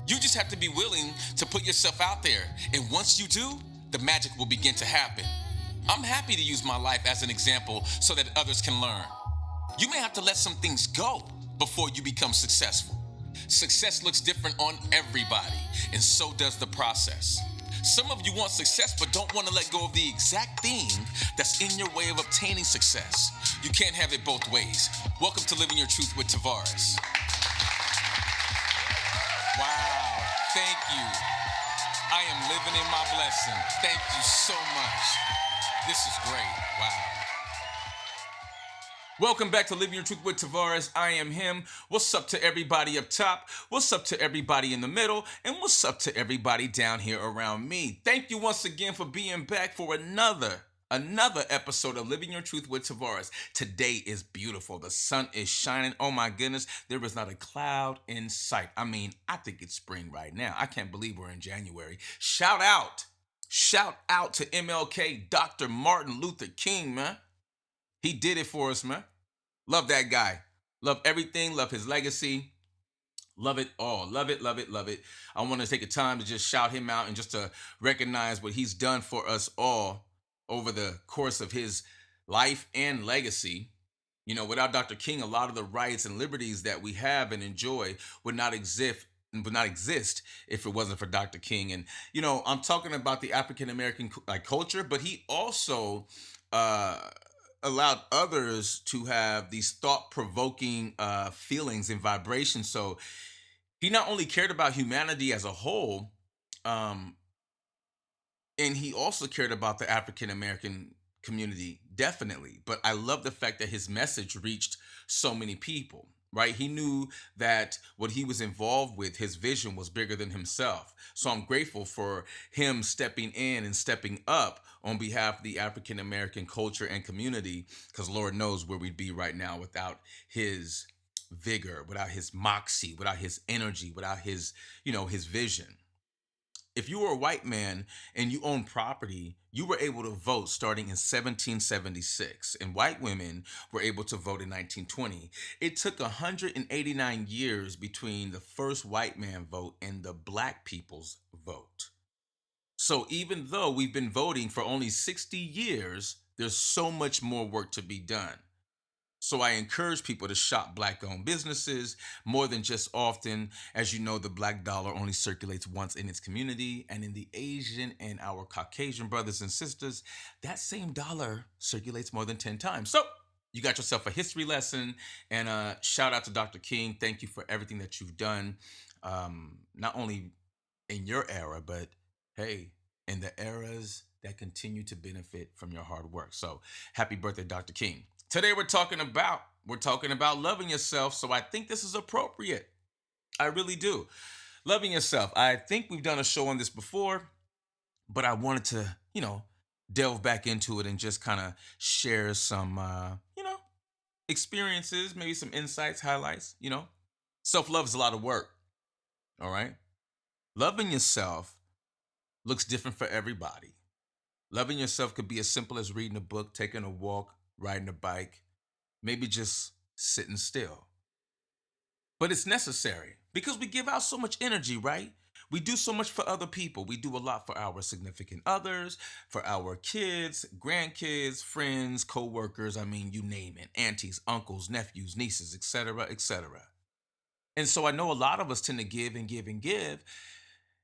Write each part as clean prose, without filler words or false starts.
You just have to be willing to put yourself out there. And once you do, the magic will begin to happen. I'm happy to use my life as an example so that others can learn. You may have to let some things go before you become successful. Success looks different on everybody, and so does the process. Some of you want success but don't want to let go of the exact thing that's in your way of obtaining success. You can't have it both ways. Welcome to Living Your Truth with Tavares. Wow, thank you. I am living in my blessing. Thank you so much. This is great. Wow. Welcome back to Living Your Truth with Tavares. I am him. What's up to everybody up top? What's up to everybody in the middle? And what's up to everybody down here around me? Thank you once again for being back for another episode of Living Your Truth with Tavares. Today is beautiful. The sun is shining. Oh my goodness, there is not a cloud in sight. I mean, I think it's spring right now. I can't believe we're in January. Shout out to MLK, Dr. Martin Luther King, man. He did it for us, man. Love that guy. Love everything. Love his legacy. Love it all. Love it, love it, love it. I want to take a time to just shout him out and just to recognize what he's done for us all over the course of his life and legacy. You know, without Dr. King, a lot of the rights and liberties that we have and enjoy would not exist if it wasn't for Dr. King. And you know, I'm talking about the African American culture, but he also uh allowed others to have these thought-provoking feelings and vibrations. So he not only cared about humanity as a whole, um, and he also cared about the African American community, definitely. But I love the fact that his message reached so many people, right? He knew that what he was involved with, his vision was bigger than himself. So I'm grateful for him stepping in and stepping up on behalf of the African American culture and community, because Lord knows where we'd be right now without his vigor, without his moxie, without his energy, without his, his vision. If you were a white man and you owned property, you were able to vote starting in 1776, and white women were able to vote in 1920. It took 189 years between the first white man vote and the black people's vote. So even though we've been voting for only 60 years, there's so much more work to be done. So I encourage people to shop black owned businesses more than just often. As you know, the black dollar only circulates once in its community, and in the Asian and our Caucasian brothers and sisters, that same dollar circulates more than 10 times. So you got yourself a history lesson, and shout out to Dr. King. Thank you for everything that you've done, not only in your era, but hey, in the eras that continue to benefit from your hard work. So happy birthday, Dr. King. Today we're talking about loving yourself, so I think this is appropriate. I really do. Loving yourself. I think we've done a show on this before, but I wanted to, delve back into it and just kind of share some experiences, maybe some insights, highlights. Self-love is a lot of work, all right? Loving yourself looks different for everybody. Loving yourself could be as simple as reading a book, taking a walk, riding a bike, maybe just sitting still. But it's necessary because we give out so much energy, right? We do so much for other people. We do a lot for our significant others, for our kids, grandkids, friends, co-workers, I mean, you name it, aunties, uncles, nephews, nieces, etc., etc. And so I know a lot of us tend to give and give and give,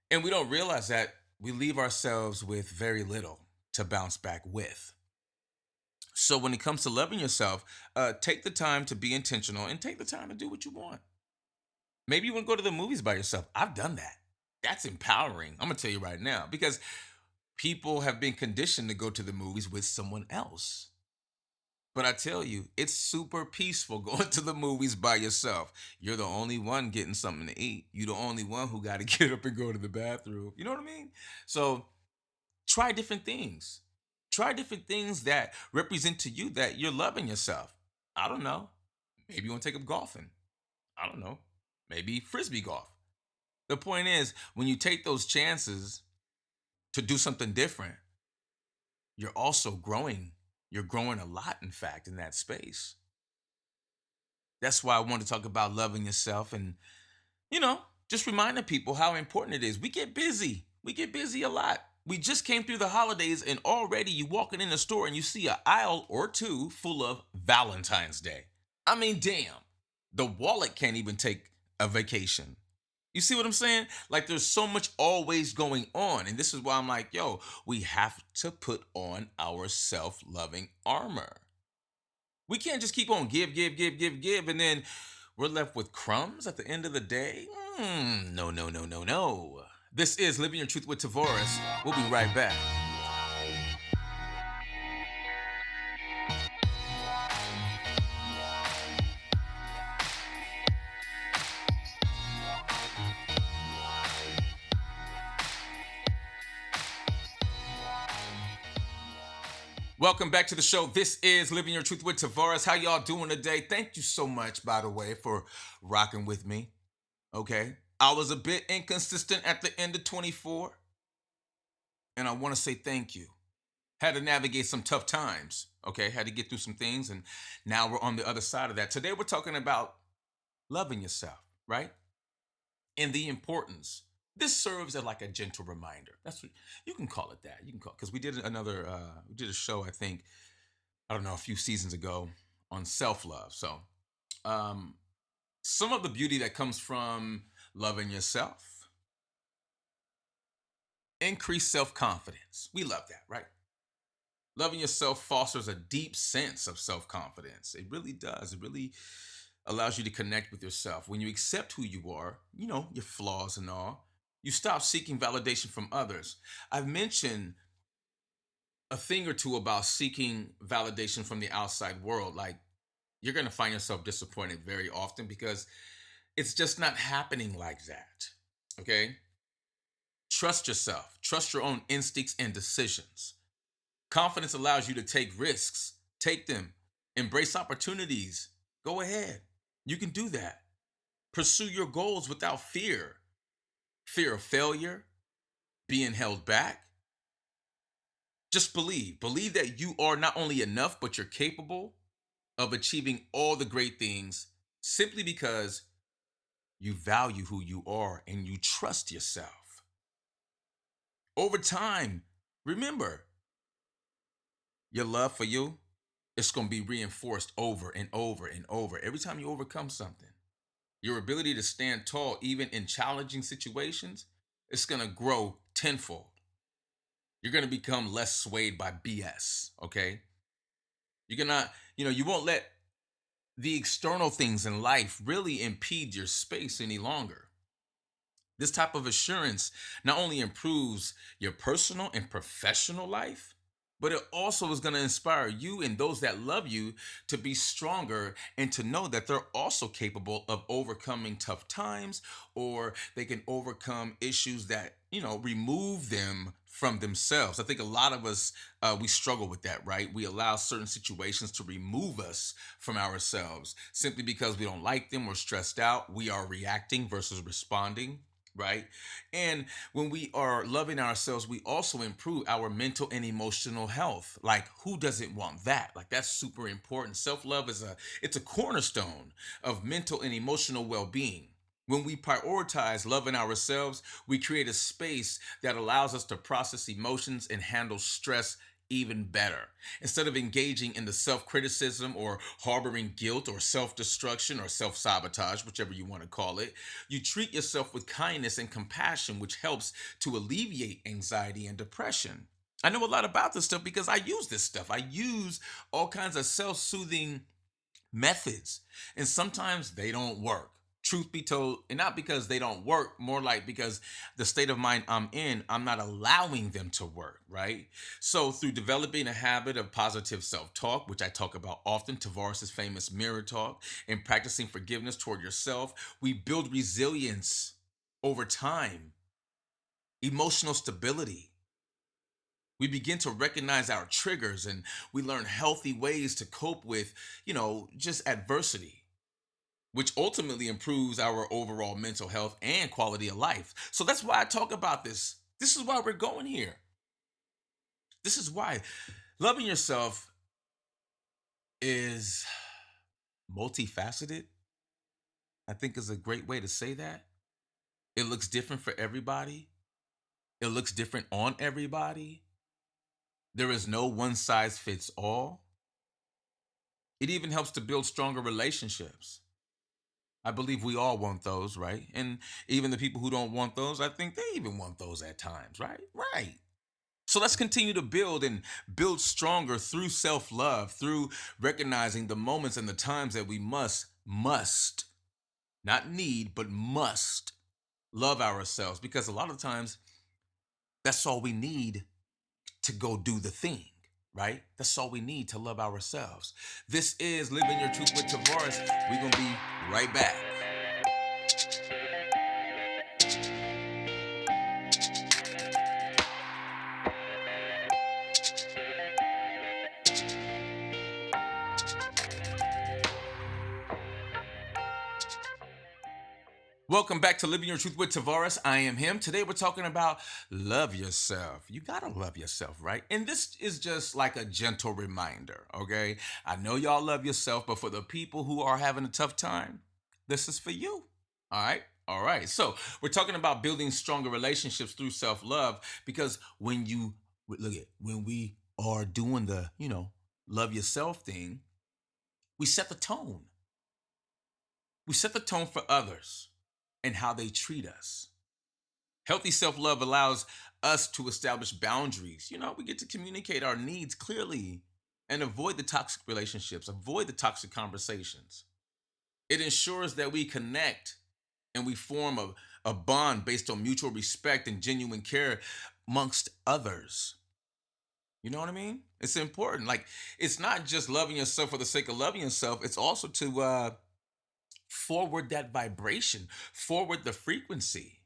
and we don't realize that we leave ourselves with very little to bounce back with. So when it comes to loving yourself, take the time to be intentional and take the time to do what you want. Maybe you want to go to the movies by yourself. I've done that. That's empowering. I'm gonna tell you right now because people have been conditioned to go to the movies with someone else. But I tell you, it's super peaceful going to the movies by yourself. You're the only one getting something to eat. You're the only one who got to get up and go to the bathroom. You know what I mean? So try different things. Try different things that represent to you that you're loving yourself. I don't know. Maybe you want to take up golfing. I don't know. Maybe frisbee golf. The point is, when you take those chances to do something different, you're also growing. You're growing a lot, in fact, in that space. That's why I want to talk about loving yourself and, you know, just reminding people how important it is. We get busy. We get busy a lot. We just came through the holidays and already you walking in the store and you see an aisle or two full of Valentine's Day. I mean, damn. The wallet can't even take a vacation. You see what I'm saying? Like there's so much always going on. And this is why I'm like, yo, we have to put on our self-loving armor. We can't just keep on give, and then we're left with crumbs at the end of the day. No, no, no, no, no. This is Living Your Truth with Tavares. We'll be right back. Welcome back to the show. This is Living Your Truth with Tavares. How y'all doing today? Thank you so much, by the way, for rocking with me. Okay. I was a bit inconsistent at the end of 24, and I want to say thank you. Had to navigate some tough times. Okay. Had to get through some things, and now we're on the other side of that. Today, we're talking about loving yourself, right? And the importance. This serves as like a gentle reminder. That's what you can call it. That you can call, because we did another we did a show, I think, I don't know, a few seasons ago on self-love. So um some of the beauty that comes from loving yourself, increase self-confidence. We love that, right? Loving yourself fosters a deep sense of self-confidence. It really does. It really allows you to connect with yourself. When you accept who you are, your flaws and all, you stop seeking validation from others. I've mentioned a thing or two about seeking validation from the outside world. Like, you're going to find yourself disappointed very often because it's just not happening like that. Okay? Trust yourself, trust your own instincts and decisions. Confidence allows you to take risks, take them, embrace opportunities. Go ahead. You can do that. Pursue your goals without fear of failure, being held back. Just believe that you are not only enough, but you're capable of achieving all the great things simply because you value who you are and you trust yourself. Over time, remember, your love for you, it's going to be reinforced over and over and over every time you overcome something. Your ability to stand tall even in challenging situations, it's going to grow tenfold. You're going to become less swayed by BS, okay? You're going to, you won't let the external things in life really impede your space any longer. This type of assurance not only improves your personal and professional life, but it also is going to inspire you and those that love you to be stronger and to know that they're also capable of overcoming tough times, or they can overcome issues that, remove them from themselves. I think a lot of us, we struggle with that, right? We allow certain situations to remove us from ourselves simply because we don't like them, we're stressed out, we are reacting versus responding, right? And when we are loving ourselves, we also improve our mental and emotional health. Like, who doesn't want that? Like, that's super important. Self-love is a cornerstone of mental and emotional well-being. When we prioritize loving ourselves, we create a space that allows us to process emotions and handle stress even better. Instead of engaging in the self criticism or harboring guilt or self destruction or self sabotage, whichever you want to call it, you treat yourself with kindness and compassion, which helps to alleviate anxiety and depression. I know a lot about this stuff because I use this stuff. I use all kinds of self soothing methods, and sometimes they don't work. Truth be told, and not because they don't work, more like because the state of mind I'm in, I'm not allowing them to work, right? So, through developing a habit of positive self talk, which I talk about often, Tavares' famous mirror talk, and practicing forgiveness toward yourself, we build resilience over time, emotional stability. We begin to recognize our triggers and we learn healthy ways to cope with, just adversity, which ultimately improves our overall mental health and quality of life. So that's why I talk about this. This is why we're going here. This is why loving yourself is multifaceted, I think is a great way to say that. It looks different for everybody. It looks different on everybody. There is no one size fits all. It even helps to build stronger relationships. I believe we all want those, right? And even the people who don't want those, I think they even want those at times, right? Right. So let's continue to build and build stronger through self love, through recognizing the moments and the times that we must, not need, but must love ourselves. Because a lot of times that's all we need to go do the thing, right? That's all we need to love ourselves. This is Living Your Truth with Tavares. We're going to be right back. Welcome back to Living Your Truth with Tavares. I am him. Today we're talking about love yourself. You gotta love yourself, right? And this is just like a gentle reminder, okay? I know y'all love yourself, but for the people who are having a tough time, this is for you. All right? All right. So we're talking about building stronger relationships through self-love because look at when we are doing the, love yourself thing, we set the tone. We set the tone for others and how they treat us. Healthy self love allows us to establish boundaries. We get to communicate our needs clearly and avoid the toxic relationships, avoid the toxic conversations. It ensures that we connect and we form a bond based on mutual respect and genuine care amongst others. You know what I mean? It's important. Like, it's not just loving yourself for the sake of loving yourself, it's also to forward that vibration, forward the frequency.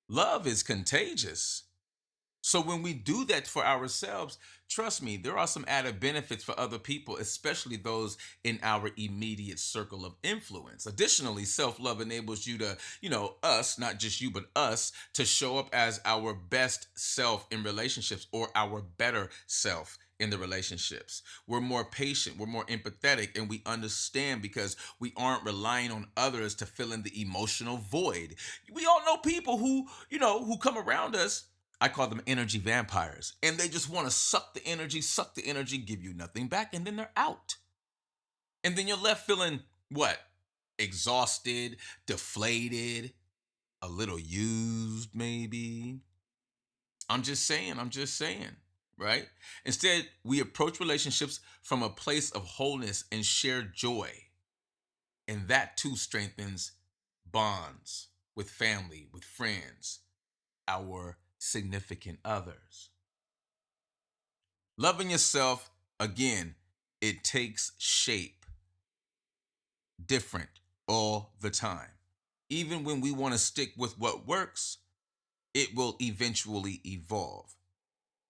Love is contagious. So when we do that for ourselves, trust me, there are some added benefits for other people, especially those in our immediate circle of influence. Additionally, self-love enables you to, us, not just you, but us, to show up as our best self in relationships or our better self in the relationships. We're more patient, we're more empathetic, and we understand because we aren't relying on others to fill in the emotional void. We all know people who come around us. I call them energy vampires. And they just want to suck the energy, give you nothing back, and then they're out. And then you're left feeling what? Exhausted, deflated, a little used, maybe. I'm just saying, right? Instead, we approach relationships from a place of wholeness and shared joy. And that too strengthens bonds with family, with friends, our significant others. Loving yourself, again, it takes shape different all the time. Even when we want to stick with what works, it will eventually evolve,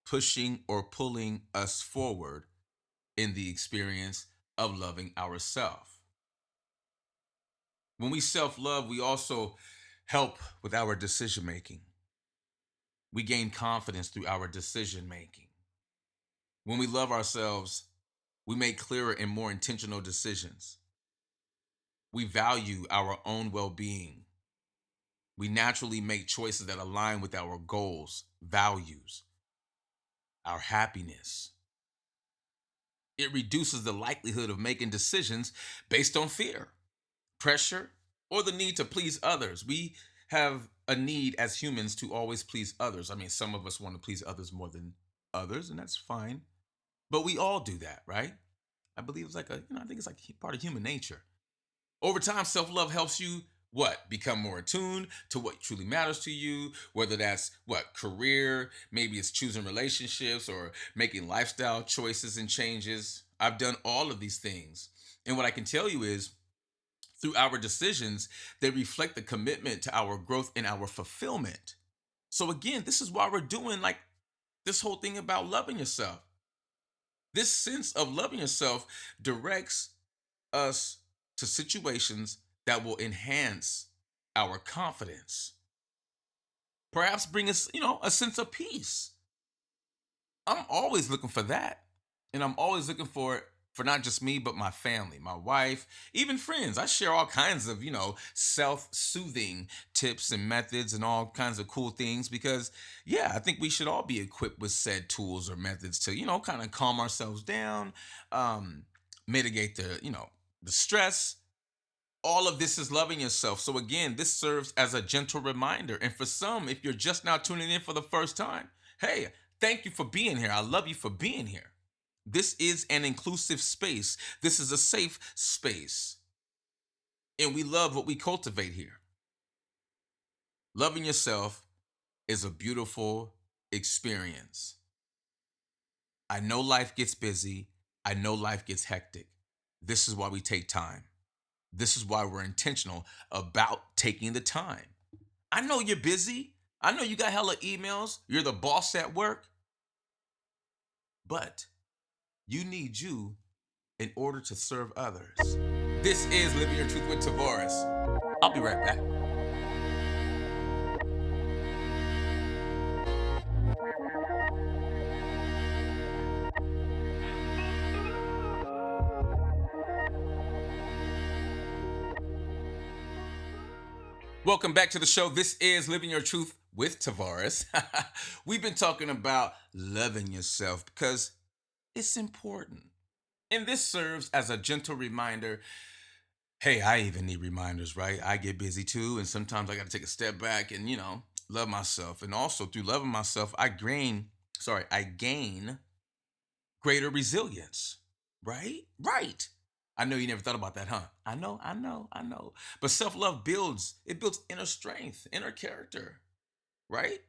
pushing or pulling us forward in the experience of loving ourselves. When we self love, we also help with our decision making. We gain confidence through our decision making. When we love ourselves, we make clearer and more intentional decisions. We value our own well being. We naturally make choices that align with our goals, values, our happiness. It reduces the likelihood of making decisions based on fear, pressure, or the need to please others. We have a need as humans to always please others. I mean, some of us want to please others more than others, and that's fine. But we all do that, right? I believe it's like I think it's like part of human nature. Over time, self love helps you what? Become more attuned to what truly matters to you, whether that's what? Career, maybe it's choosing relationships or making lifestyle choices and changes. I've done all of these things. And what I can tell you is through our decisions, they reflect the commitment to our growth and our fulfillment. So, again, this is why we're doing like this whole thing about loving yourself. This sense of loving yourself directs us to situations that will enhance our confidence. Perhaps bring us, a sense of peace. I'm always looking for that. And I'm always looking for it for not just me, but my family, my wife, even friends. I share all kinds of, self soothing tips and methods and all kinds of cool things because, yeah, I think we should all be equipped with said tools or methods to, kind of calm ourselves down, um, mitigate the stress. All of this is loving yourself. So again, this serves as a gentle reminder. And for some, if you're just now tuning in for the first time, hey, thank you for being here. I love you for being here. This is an inclusive space. This is a safe space. And we love what we cultivate here. Loving yourself is a beautiful experience. I know life gets busy. I know life gets hectic. This is why we take time. This is why we're intentional about taking the time. I know you're busy. I know you got hella emails. You're the boss at work. But you need you in order to serve others. This is Living Your Truth with Tavares. I'll be right back. Welcome back to the show. This is Living Your Truth with Tavares. We've been talking about loving yourself because it's important. And this serves as a gentle reminder. Hey, I even need reminders, right? I get busy too. And sometimes I got to take a step back and, love myself. And also through loving myself, I gain greater resilience, right? Right. I know you never thought about that, huh? I know. But self-love builds inner strength, inner character, right?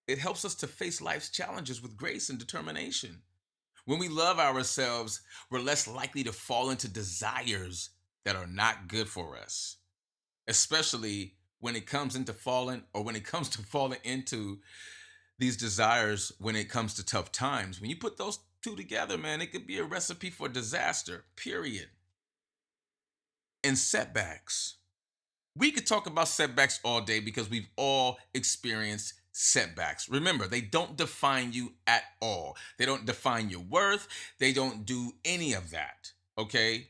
It helps us to face life's challenges with grace and determination. When we love ourselves, we're less likely to fall into desires that are not good for us, especially when it comes to falling into these desires when it comes to tough times. When you put those two together, man, it could be a recipe for disaster, period. And setbacks. We could talk about setbacks all day because we've all experienced setbacks. Remember, they don't define you at all. They don't define your worth. They don't do any of that. Okay?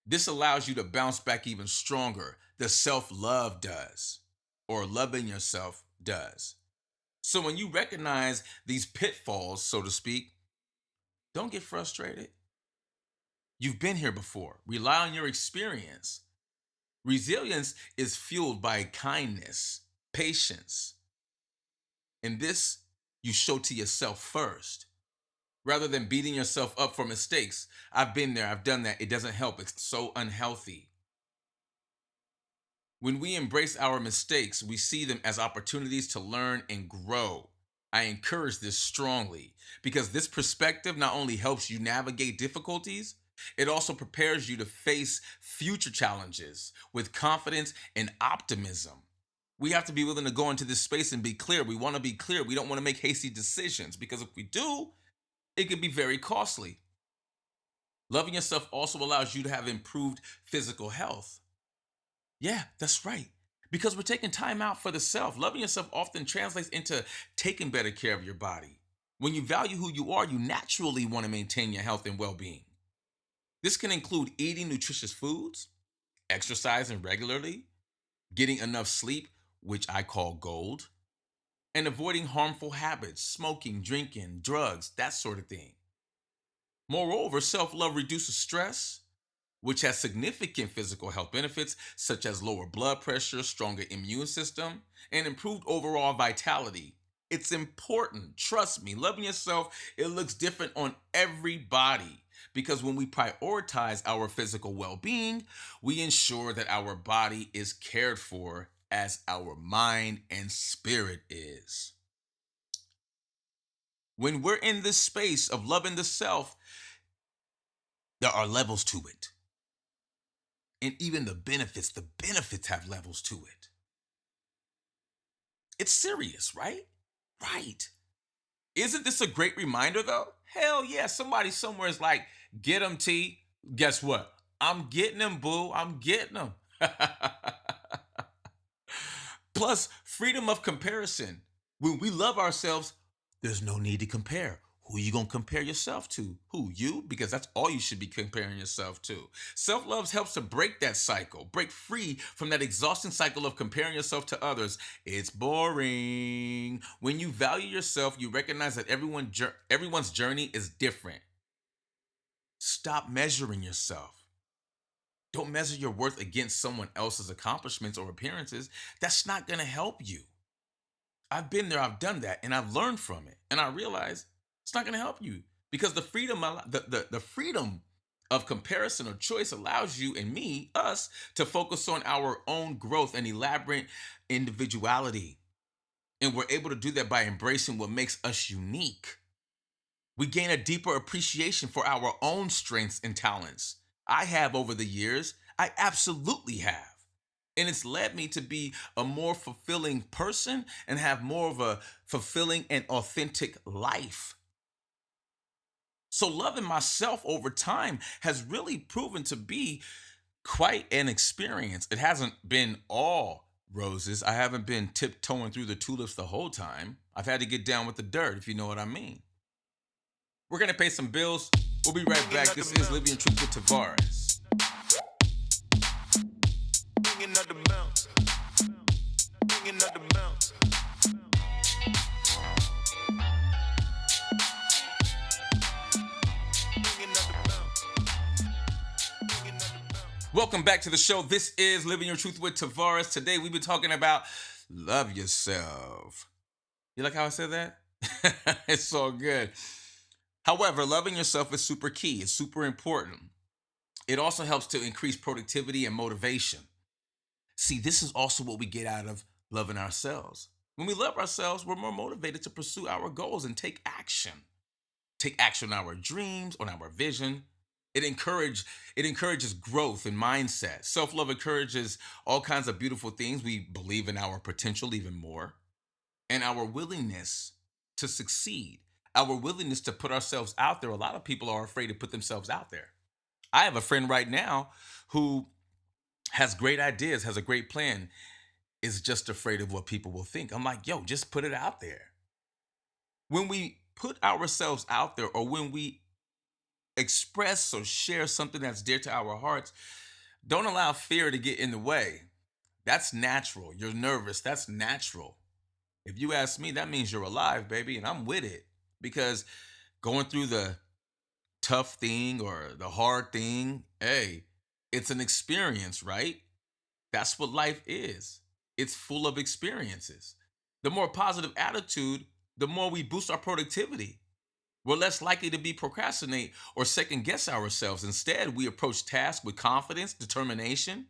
This allows you to bounce back even stronger. The self love does, or loving yourself does. So when you recognize these pitfalls, so to speak, don't get frustrated. You've been here before. Rely on your experience. Resilience is fueled by kindness, patience, and this you show to yourself first rather than beating yourself up for mistakes. I've been there, I've done that. It doesn't help. It's so unhealthy. When we embrace our mistakes, we see them as opportunities to learn and grow. I encourage this strongly because this perspective not only helps you navigate difficulties, it also prepares you to face future challenges with confidence and optimism. We have to be willing to go into this space and be clear. We want to be clear. We don't want to make hasty decisions because if we do, it could be very costly. Loving yourself also allows you to have improved physical health. Yeah, that's right. Because we're taking time out for the self. Loving yourself often translates into taking better care of your body. When you value who you are, you naturally want to maintain your health and well being. This can include eating nutritious foods, exercising regularly, getting enough sleep, which I call gold, and avoiding harmful habits, smoking, drinking, drugs, that sort of thing. Moreover, self love reduces stress, which has significant physical health benefits such as lower blood pressure, stronger immune system, and improved overall vitality. It's important, trust me. Loving yourself, it looks different on everybody because when we prioritize our physical well-being, we ensure that our body is cared for as our mind and spirit is. When we're in this space of loving the self, there are levels to it. And even the benefits have levels to it. It's serious, right? Right. Isn't this a great reminder though? Hell yeah, somebody somewhere is like, get them T. Guess what? I'm getting them, boo. I'm getting them. Plus, freedom of comparison. When we love ourselves, there's no need to compare. Who you gonna compare yourself to? Who, you? Because that's all you should be comparing yourself to. Self-love helps to break that cycle, break free from that exhausting cycle of comparing yourself to others. It's boring. When you value yourself, you recognize that everyone's journey is different. Stop measuring yourself. Don't measure your worth against someone else's accomplishments or appearances. That's not gonna help you. I've been there, I've done that, and I've learned from it. And I realize it's not going to help you because the freedom of comparison or choice allows you and me, us, to focus on our own growth and elaborate individuality. And we're able to do that by embracing what makes us unique. We gain a deeper appreciation for our own strengths and talents. I have over the years, I absolutely have. And it's led me to be a more fulfilling person and have more of a fulfilling and authentic life. So, loving myself over time has really proven to be quite an experience. It hasn't been all roses. I haven't been tiptoeing through the tulips the whole time. I've had to get down with the dirt, if you know what I mean. We're going to pay some bills. We'll be right back. This is Living Truth with Tavares. Welcome back to the show. This is Living Your Truth with Tavares. Today we've been talking about love yourself. You like how I said that? It's so good. However, loving yourself is super key. It's super important. It also helps to increase productivity and motivation. See, this is also what we get out of loving ourselves. When we love ourselves, we're more motivated to pursue our goals and take action. Take action on our dreams, on our vision. It encourages growth and mindset. Self-love encourages all kinds of beautiful things. We believe in our potential even more and our willingness to succeed. Our willingness to put ourselves out there. A lot of people are afraid to put themselves out there. I have a friend right now who has great ideas, has a great plan, is just afraid of what people will think. I'm like, yo, just put it out there. When we put ourselves out there or when we express or share something that's dear to our hearts, don't allow fear to get in the way. That's natural. You're nervous. That's natural. If you ask me, that means you're alive, baby, and I'm with it because going through the tough thing or the hard thing, hey, it's an experience, right? That's what life is. It's full of experiences. The more positive attitude, the more we boost our productivity. We're less likely to be procrastinate or second guess ourselves. Instead, we approach tasks with confidence, determination,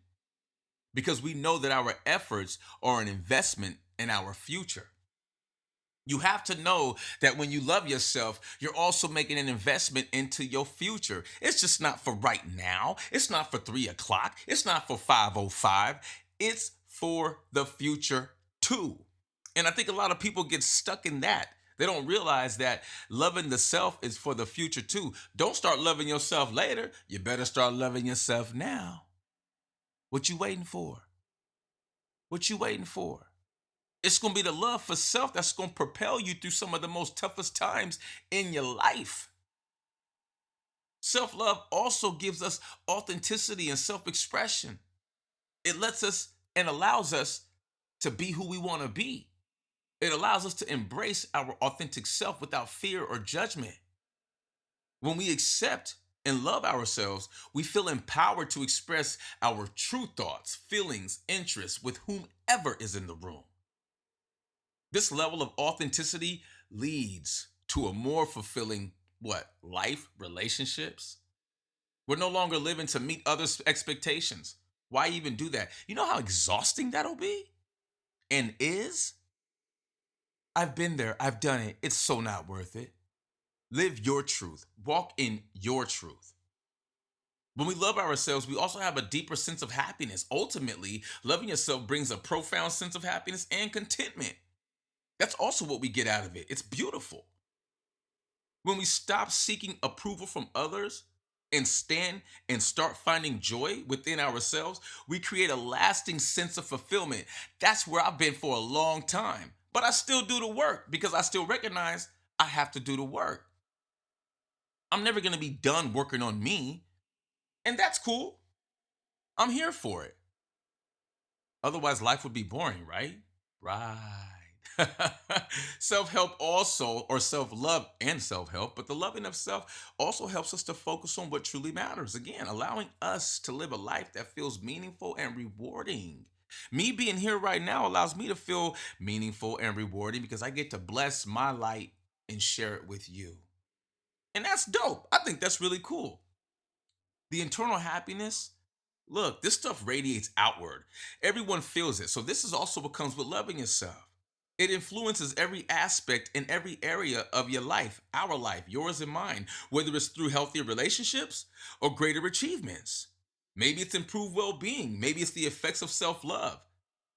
because we know that our efforts are an investment in our future. You have to know that when you love yourself, you're also making an investment into your future. It's just not for right now. It's not for 3 o'clock. It's not for 5:05. It's for the future too. And I think a lot of people get stuck in that. They don't realize that loving the self is for the future too. Don't start loving yourself later. You better start loving yourself now. What you waiting for? What you waiting for? It's going to be the love for self that's going to propel you through some of the most toughest times in your life. Self love also gives us authenticity and self expression. It lets us and allows us to be who we want to be. It allows us to embrace our authentic self without fear or judgment. When we accept and love ourselves, we feel empowered to express our true thoughts, feelings, interests with whomever is in the room. This level of authenticity leads to a more fulfilling what? Life, relationships. We're no longer living to meet others' expectations. Why even do that? You know how exhausting that'll be? And is? I've been there. I've done it. It's so not worth it. Live your truth. Walk in your truth. When we love ourselves, we also have a deeper sense of happiness. Ultimately, loving yourself brings a profound sense of happiness and contentment. That's also what we get out of it. It's beautiful. When we stop seeking approval from others and stand and start finding joy within ourselves, we create a lasting sense of fulfillment. That's where I've been for a long time. But I still do the work because I still recognize I have to do the work. I'm never going to be done working on me. And that's cool. I'm here for it. Otherwise, life would be boring, right? Right. Self help also, or self love and self help, but the loving of self also helps us to focus on what truly matters. Again, allowing us to live a life that feels meaningful and rewarding. Me being here right now allows me to feel meaningful and rewarding because I get to bless my light and share it with you. And that's dope. I think that's really cool. The internal happiness, look, this stuff radiates outward. Everyone feels it. So, this is also what comes with loving yourself. It influences every aspect in every area of your life, our life, yours and mine, whether it's through healthier relationships or greater achievements. Maybe it's improved well being. Maybe it's the effects of self love.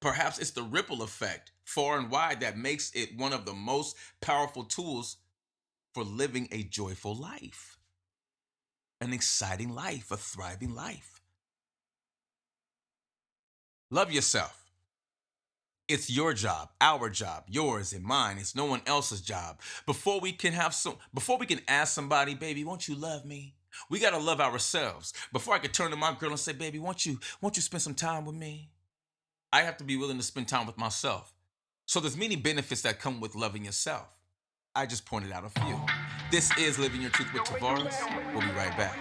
Perhaps it's the ripple effect, far and wide, that makes it one of the most powerful tools for living a joyful life, an exciting life, a thriving life. Love yourself. It's your job, our job, yours and mine. It's no one else's job. Before we can ask somebody, baby, won't you love me? We gotta love ourselves. Before I can turn to my girl and say, baby, won't you spend some time with me? I have to be willing to spend time with myself. So there's many benefits that come with loving yourself. I just pointed out a few. This is Living Your Truth with Tavares. We'll be right back.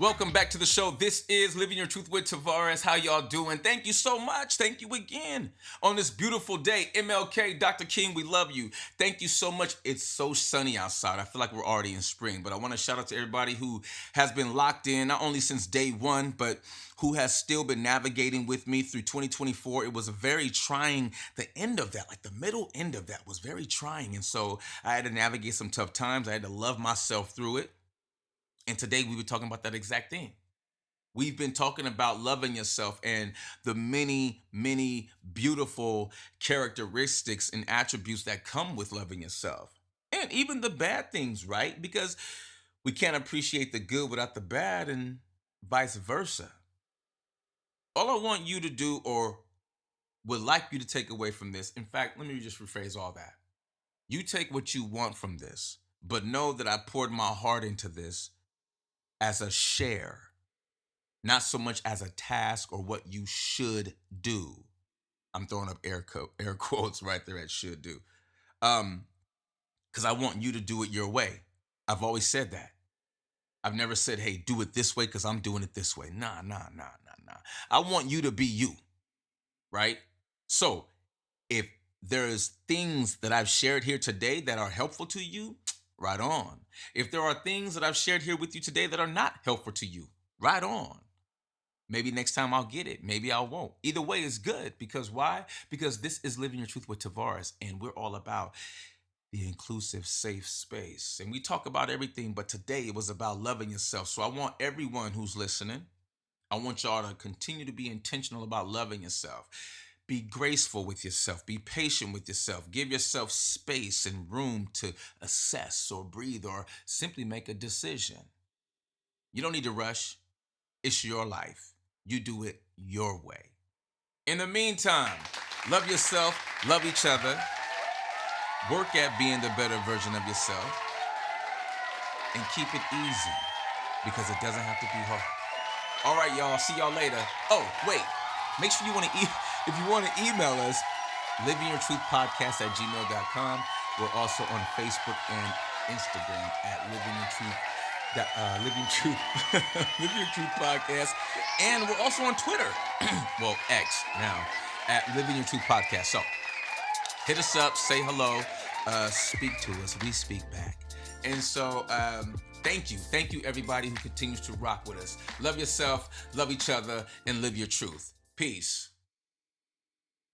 Welcome back to the show. This is Living Your Truth with Tavares. How y'all doing? Thank you so much. Thank you again on this beautiful day. MLK, Dr. King, we love you. Thank you so much. It's so sunny outside. I feel like we're already in spring, but I want to shout out to everybody who has been locked in, not only since day one, but who has still been navigating with me through 2024. It was a very trying, the end of that, like the middle end of that was very trying. And so I had to navigate some tough times. I had to love myself through it. And today we were talking about that exact thing. We've been talking about loving yourself and the many, many beautiful characteristics and attributes that come with loving yourself. And even the bad things, right? Because we can't appreciate the good without the bad, and vice versa. All I want you to do, or would like you to take away from this, in fact, let me just rephrase all that. You take what you want from this, but know that I poured my heart into this as a share, not so much as a task or what you should do. I'm throwing up air quotes right there at should do. Because I want you to do it your way. I've always said that. I've never said, hey, do it this way because I'm doing it this way. Nah. I want you to be you, right? So if there's things that I've shared here today that are helpful to you, right on. If there are things that I've shared here with you today that are not helpful to you, right on. Maybe next time I'll get it. Maybe I won't. Either way is good. Because why? Because this is Living Your Truth with Tavares, and we're all about the inclusive, safe space. And we talk about everything, but today it was about loving yourself. So I want everyone who's listening, I want y'all to continue to be intentional about loving yourself. Be graceful with yourself. Be patient with yourself. Give yourself space and room to assess or breathe or simply make a decision. You don't need to rush. It's your life. You do it your way. In the meantime, love yourself, love each other, work at being the better version of yourself, and keep it easy because it doesn't have to be hard. All right, y'all. See y'all later. Oh, wait. Make sure if you want to email us, livingyourtruthpodcast@gmail.com. We're also on Facebook and Instagram at Living Truth Living Your Truth Podcast. And we're also on Twitter, well, X now, at Living Your Truth Podcast. So hit us up, say hello, speak to us. We speak back. And so thank you everybody who continues to rock with us. Love yourself, love each other, and live your truth. Peace.